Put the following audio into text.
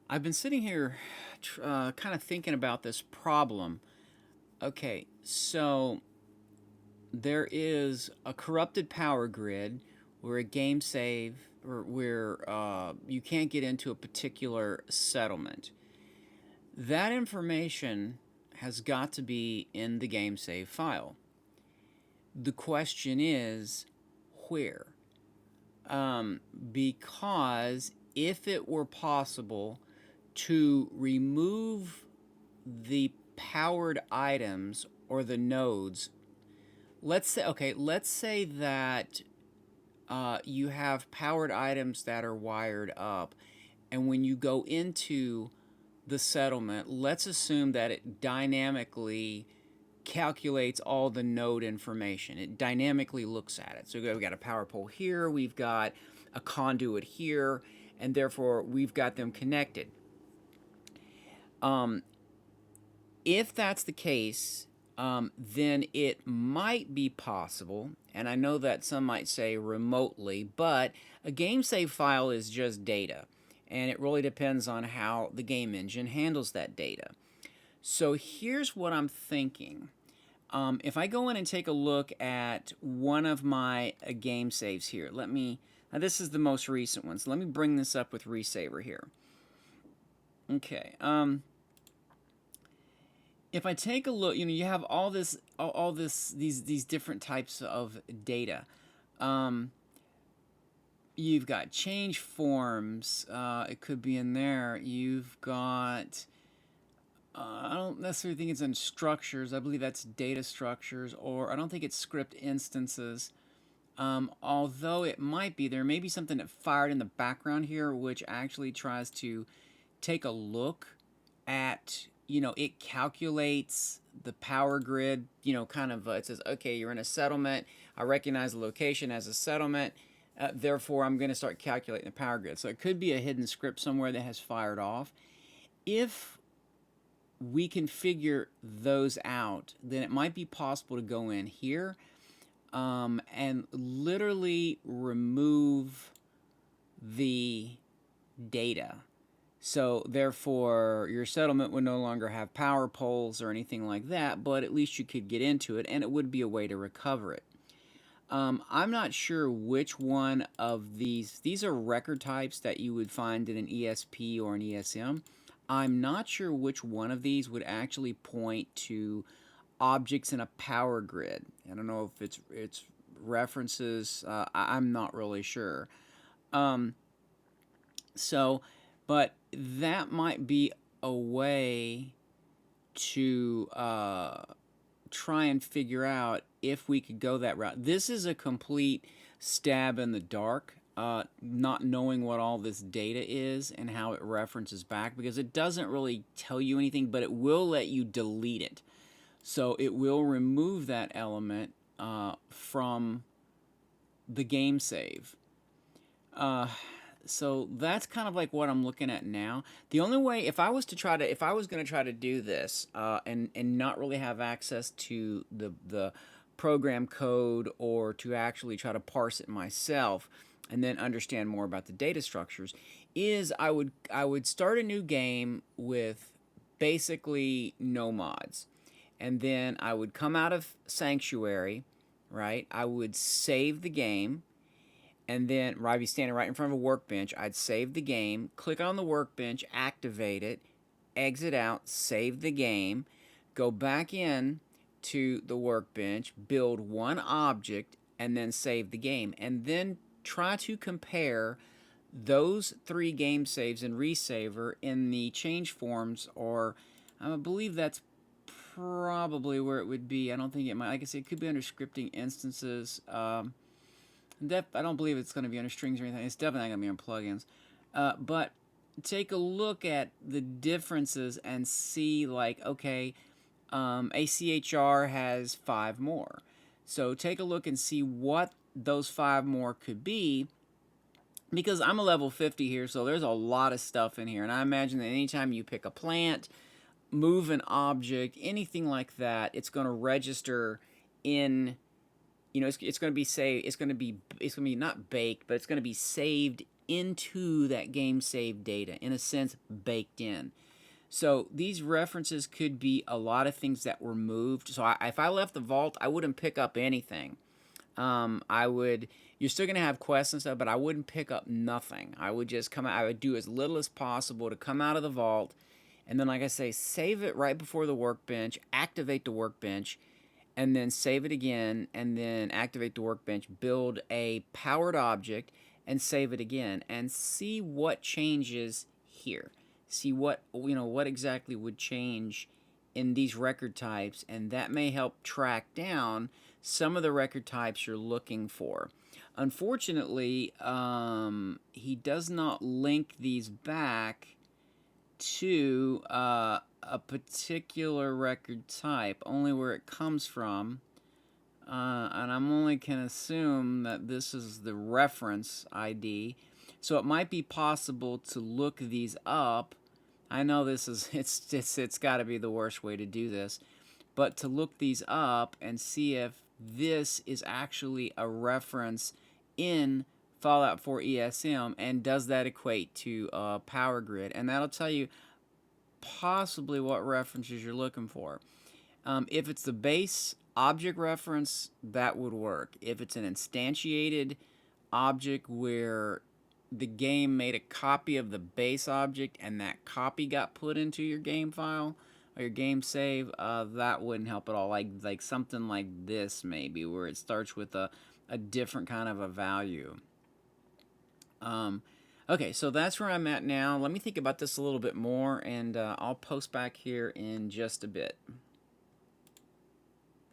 I've been sitting here kind of thinking about this problem. Okay, so there is a corrupted power grid where a game save or where you can't get into a particular settlement. That information has got to be in the game save file. The question is where? Because if it were possible to remove the powered items or the nodes, let's say that you have powered items that are wired up, and when you go into the settlement, let's assume that it dynamically calculates all the node information. It dynamically looks at it. So we've got a power pole here, we've got a conduit here, and therefore we've got them connected. Um, if that's the case, then it might be possible, and I know that some might say remotely, but a game save file is just data, and it really depends on how the game engine handles that data. So here's what I'm thinking. If I go in and take a look at one of my game saves here, now this is the most recent one, so let me bring this up with Resaver here. Okay, if I take a look, you have these different types of data. Um, you've got change forms. It could be in there. You've got I don't necessarily think it's in structures. I believe that's data structures, or I don't think it's script instances. Although it might be, there may be something that fired in the background here, which actually tries to take a look at, it calculates the power grid, it says, okay, you're in a settlement. I recognize the location as a settlement. Therefore, I'm going to start calculating the power grid. So it could be a hidden script somewhere that has fired off. If we can figure those out, then it might be possible to go in here and literally remove the data. So therefore, your settlement would no longer have power poles or anything like that, but at least you could get into it, and it would be a way to recover it. I'm not sure which one of these are record types that you would find in an ESP or an ESM. I'm not sure which one of these would actually point to objects in a power grid. I don't know if it's references. I'm not really sure. Um, so, but that might be a way to try and figure out if we could go that route. This is a complete stab in the dark, not knowing what all this data is and how it references back, because it doesn't really tell you anything, but it will let you delete it. So it will remove that element from the game save. So that's kind of like what I'm looking at now. The only way, if I was going to try to do this and not really have access to the program code, or to actually try to parse it myself and then understand more about the data structures, is I would start a new game with basically no mods, and then I would come out of Sanctuary, right? I would save the game, and then I'd be standing right in front of a workbench. I'd save the game, click on the workbench, activate it, exit out, save the game, go back in to the workbench, build one object, and then save the game. And then try to compare those three game saves in Resaver in the change forms, or I believe that's probably where it would be. I don't think it might. Like I said, it could be under scripting instances. I don't believe it's going to be under strings or anything. It's definitely not going to be on plugins. But take a look at the differences and see, like, okay, ACHR has 5 more. So take a look and see what those 5 more could be, because I'm a level 50 here, so there's a lot of stuff in here. And I imagine that anytime you pick a plant, move an object, anything like that, it's going to register in, it's going to be saved. It's going to be not baked, but it's going to be saved into that game save data, in a sense, baked in. So these references could be a lot of things that were moved. So if I left the vault, I wouldn't pick up anything. I would, you're still going to have quests and stuff, but I wouldn't pick up nothing. I would just come out, I would do as little as possible to come out of the vault. And then, like I say, save it right before the workbench, activate the workbench, and then save it again, and then activate the workbench, build a powered object, and save it again, and see what changes here. See what, what exactly would change in these record types, and that may help track down some of the record types you're looking for. Unfortunately, he does not link these back to a particular record type, only where it comes from. And I'm only can assume that this is the reference ID. So it might be possible to look these up. I know this is it's got to be the worst way to do this, but to look these up and see if this is actually a reference in Fallout 4 ESM, and does that equate to Power Grid, and that'll tell you possibly what references you're looking for. If it's the base object reference, that would work. If it's an instantiated object where the game made a copy of the base object and that copy got put into your game file or your game save, that wouldn't help at all. Like something like this maybe, where it starts with a different kind of a value. Okay, so that's where I'm at now. Let me think about this a little bit more, and I'll post back here in just a bit.